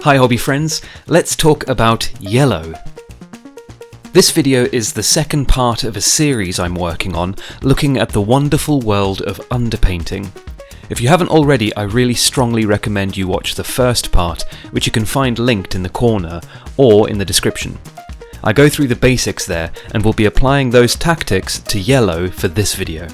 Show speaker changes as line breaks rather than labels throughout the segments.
Hi hobby friends, let's talk about yellow. This video is the second part of a series I'm working on, looking at the wonderful world of underpainting. If you haven't already, I really strongly recommend you watch the first part, which you can find linked in the corner or in the description. I go through the basics there and will be applying those tactics to yellow for this video.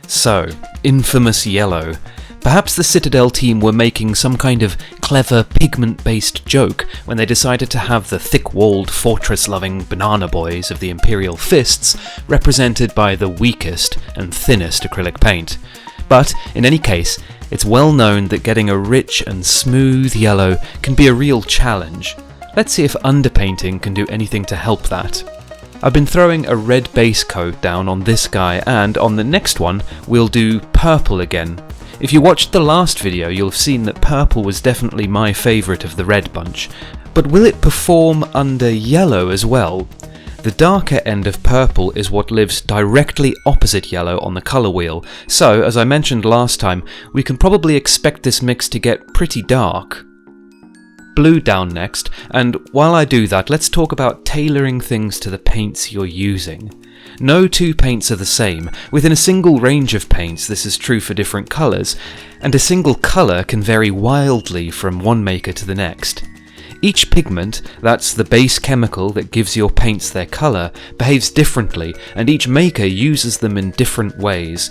So, infamous yellow. Perhaps the Citadel team were making some kind of clever pigment-based joke when they decided to have the thick-walled, fortress-loving banana boys of the Imperial Fists represented by the weakest and thinnest acrylic paint. But, in any case, it's well known that getting a rich and smooth yellow can be a real challenge. Let's see if underpainting can do anything to help that. I've been throwing a red base coat down on this guy, and on the next one we'll do purple again. If you watched the last video, you'll have seen that purple was definitely my favourite of the red bunch. But will it perform under yellow as well? The darker end of purple is what lives directly opposite yellow on the colour wheel, so as I mentioned last time, we can probably expect this mix to get pretty dark. Blue down next, and while I do that, let's talk about tailoring things to the paints you're using. No two paints are the same. Within a single range of paints, this is true for different colours, and a single colour can vary wildly from one maker to the next. Each pigment, that's the base chemical that gives your paints their colour, behaves differently, and each maker uses them in different ways.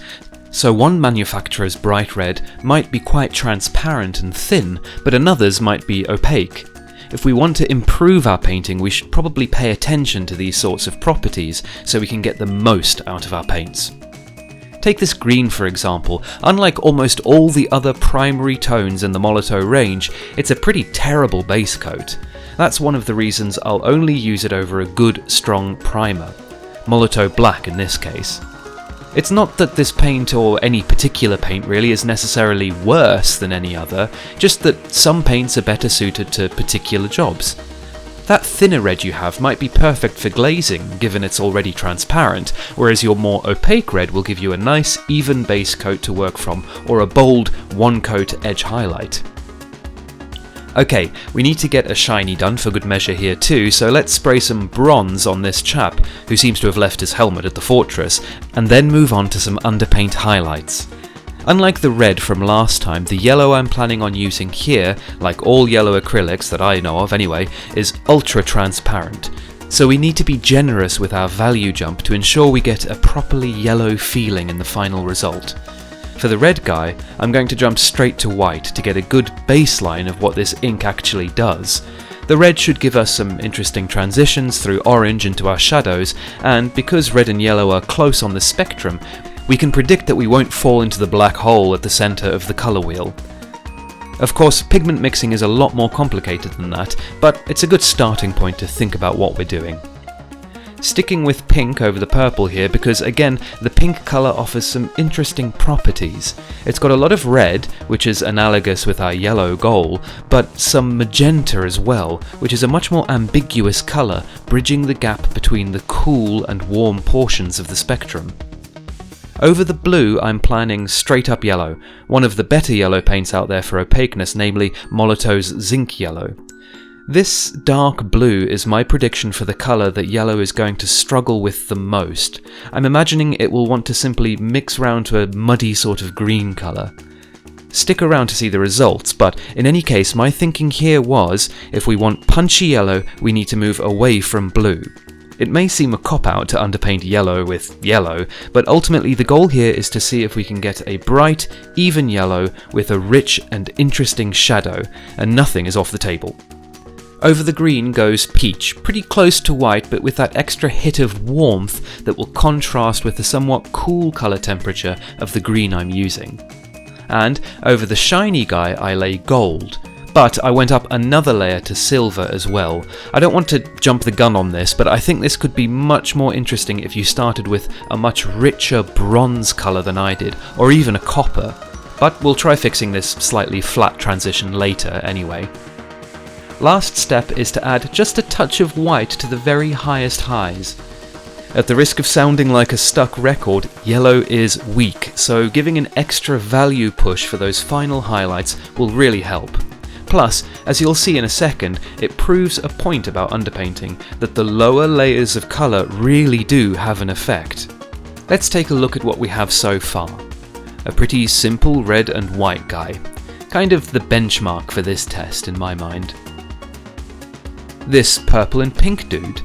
So one manufacturer's bright red might be quite transparent and thin, but another's might be opaque. If we want to improve our painting, we should probably pay attention to these sorts of properties so we can get the most out of our paints. Take this green for example. Unlike almost all the other primary tones in the Molotow range, it's a pretty terrible base coat. That's one of the reasons I'll only use it over a good, strong primer. Molotow black in this case. It's not that this paint, or any particular paint really, is necessarily worse than any other, just that some paints are better suited to particular jobs. That thinner red you have might be perfect for glazing, given it's already transparent, whereas your more opaque red will give you a nice, even base coat to work from, or a bold, one-coat edge highlight. Okay, we need to get a shiny done for good measure here too, so let's spray some bronze on this chap, who seems to have left his helmet at the fortress, and then move on to some underpaint highlights. Unlike the red from last time, the yellow I'm planning on using here, like all yellow acrylics that I know of anyway, is ultra transparent. So we need to be generous with our value jump to ensure we get a properly yellow feeling in the final result. For the red guy, I'm going to jump straight to white to get a good baseline of what this ink actually does. The red should give us some interesting transitions through orange into our shadows, and because red and yellow are close on the spectrum, we can predict that we won't fall into the black hole at the centre of the colour wheel. Of course, pigment mixing is a lot more complicated than that, but it's a good starting point to think about what we're doing. Sticking with pink over the purple here because, again, the pink colour offers some interesting properties. It's got a lot of red, which is analogous with our yellow goal, but some magenta as well, which is a much more ambiguous colour, bridging the gap between the cool and warm portions of the spectrum. Over the blue, I'm planning straight up yellow, one of the better yellow paints out there for opaqueness, namely Molotow's Zinc yellow. This dark blue is my prediction for the colour that yellow is going to struggle with the most. I'm imagining it will want to simply mix round to a muddy sort of green colour. Stick around to see the results, but in any case my thinking here was, if we want punchy yellow, we need to move away from blue. It may seem a cop-out to underpaint yellow with yellow, but ultimately the goal here is to see if we can get a bright, even yellow with a rich and interesting shadow, and nothing is off the table. Over the green goes peach, pretty close to white but with that extra hit of warmth that will contrast with the somewhat cool colour temperature of the green I'm using. And over the shiny guy I lay gold, but I went up another layer to silver as well. I don't want to jump the gun on this, but I think this could be much more interesting if you started with a much richer bronze colour than I did, or even a copper. But we'll try fixing this slightly flat transition later anyway. Last step is to add just a touch of white to the very highest highs. At the risk of sounding like a stuck record, yellow is weak, so giving an extra value push for those final highlights will really help. Plus, as you'll see in a second, it proves a point about underpainting, that the lower layers of colour really do have an effect. Let's take a look at what we have so far. A pretty simple red and white guy. Kind of the benchmark for this test in my mind. This purple and pink dude.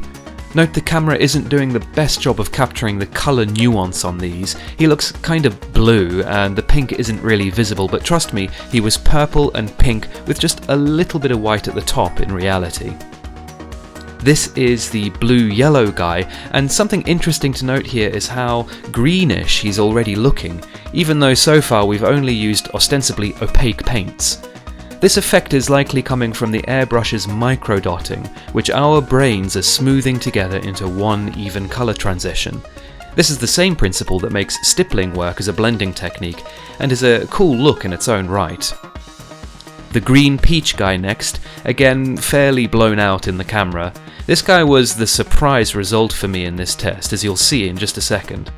Note the camera isn't doing the best job of capturing the colour nuance on these. He looks kind of blue and the pink isn't really visible, but trust me, he was purple and pink with just a little bit of white at the top in reality. This is the blue-yellow guy, and something interesting to note here is how greenish he's already looking, even though so far we've only used ostensibly opaque paints. This effect is likely coming from the airbrush's microdotting, which our brains are smoothing together into one even colour transition. This is the same principle that makes stippling work as a blending technique, and is a cool look in its own right. The green peach guy next, again fairly blown out in the camera. This guy was the surprise result for me in this test, as you'll see in just a second.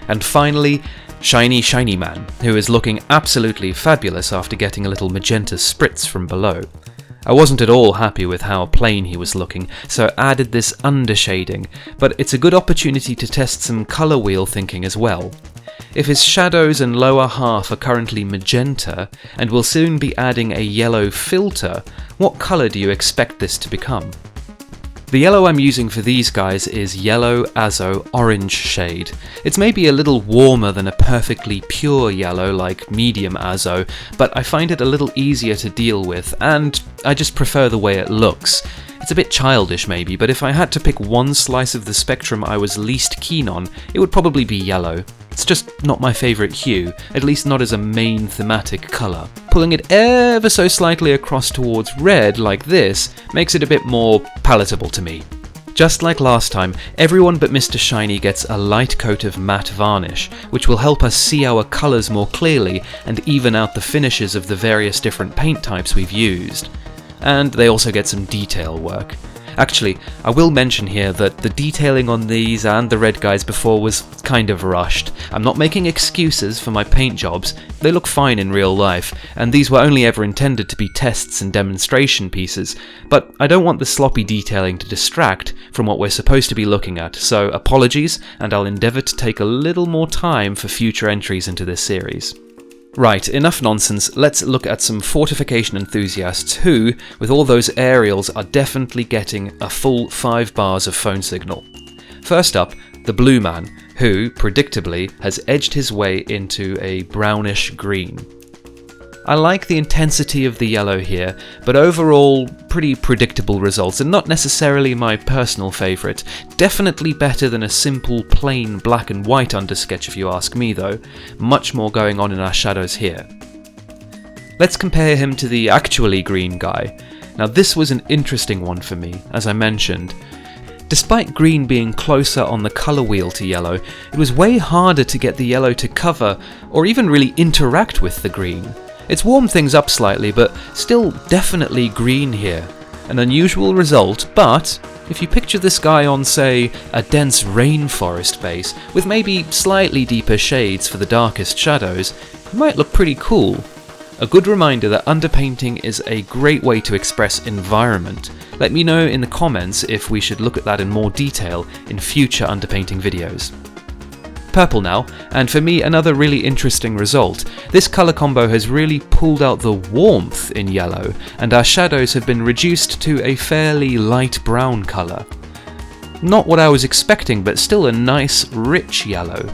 And finally, Shiny Man, who is looking absolutely fabulous after getting a little magenta spritz from below. I wasn't at all happy with how plain he was looking, so I added this undershading, but it's a good opportunity to test some colour wheel thinking as well. If his shadows and lower half are currently magenta, and we'll soon be adding a yellow filter, what colour do you expect this to become? The yellow I'm using for these guys is Yellow Azo Orange shade. It's maybe a little warmer than a perfectly pure yellow like Medium Azo, but I find it a little easier to deal with, and I just prefer the way it looks. It's a bit childish maybe, but if I had to pick one slice of the spectrum I was least keen on, it would probably be yellow. It's just not my favourite hue, at least not as a main thematic colour. Pulling it ever so slightly across towards red like this makes it a bit more palatable to me. Just like last time, everyone but Mr. Shiny gets a light coat of matte varnish, which will help us see our colours more clearly and even out the finishes of the various different paint types we've used. And they also get some detail work. Actually, I will mention here that the detailing on these and the red guys before was kind of rushed. I'm not making excuses for my paint jobs, they look fine in real life, and these were only ever intended to be tests and demonstration pieces, but I don't want the sloppy detailing to distract from what we're supposed to be looking at, so apologies, and I'll endeavour to take a little more time for future entries into this series. Right, enough nonsense, let's look at some fortification enthusiasts who, with all those aerials, are definitely getting a full 5 bars of phone signal. First up, the blue man, who, predictably, has edged his way into a brownish green. I like the intensity of the yellow here, but overall, pretty predictable results, and not necessarily my personal favourite. Definitely better than a simple, plain black and white undersketch if you ask me though. Much more going on in our shadows here. Let's compare him to the actually green guy. Now this was an interesting one for me, as I mentioned. Despite green being closer on the colour wheel to yellow, it was way harder to get the yellow to cover, or even really interact with the green. It's warmed things up slightly, but still definitely green here. An unusual result, but if you picture this guy on, say, a dense rainforest base, with maybe slightly deeper shades for the darkest shadows, it might look pretty cool. A good reminder that underpainting is a great way to express environment. Let me know in the comments if we should look at that in more detail in future underpainting videos. Purple now, and for me another really interesting result. This colour combo has really pulled out the warmth in yellow, and our shadows have been reduced to a fairly light brown colour. Not what I was expecting, but still a nice, rich yellow.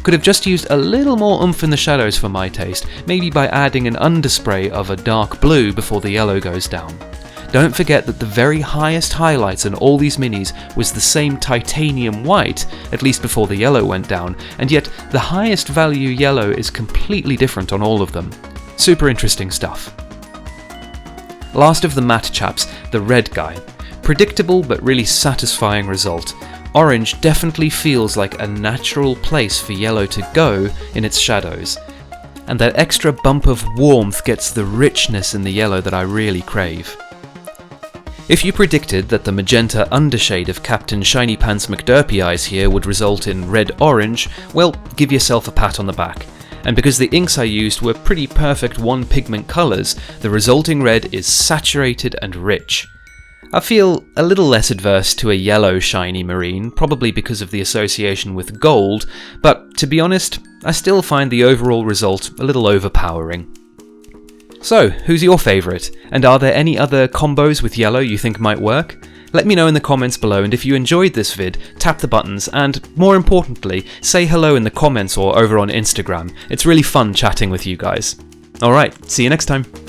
Could have just used a little more oomph in the shadows for my taste, maybe by adding an underspray of a dark blue before the yellow goes down. Don't forget that the very highest highlights in all these minis was the same titanium white, at least before the yellow went down, and yet the highest value yellow is completely different on all of them. Super interesting stuff. Last of the matte chaps, the red guy. Predictable but really satisfying result. Orange definitely feels like a natural place for yellow to go in its shadows, and that extra bump of warmth gets the richness in the yellow that I really crave. If you predicted that the magenta undershade of Captain Shiny Pants McDerpy Eyes here would result in red-orange, well, give yourself a pat on the back. and because the inks I used were pretty perfect one pigment colours, the resulting red is saturated and rich. I feel a little less adverse to a yellow shiny marine, probably because of the association with gold, but to be honest, I still find the overall result a little overpowering. So, who's your favourite? And are there any other combos with yellow you think might work? Let me know in the comments below, and if you enjoyed this vid, tap the buttons and, more importantly, say hello in the comments or over on Instagram. It's really fun chatting with you guys. Alright, see you next time.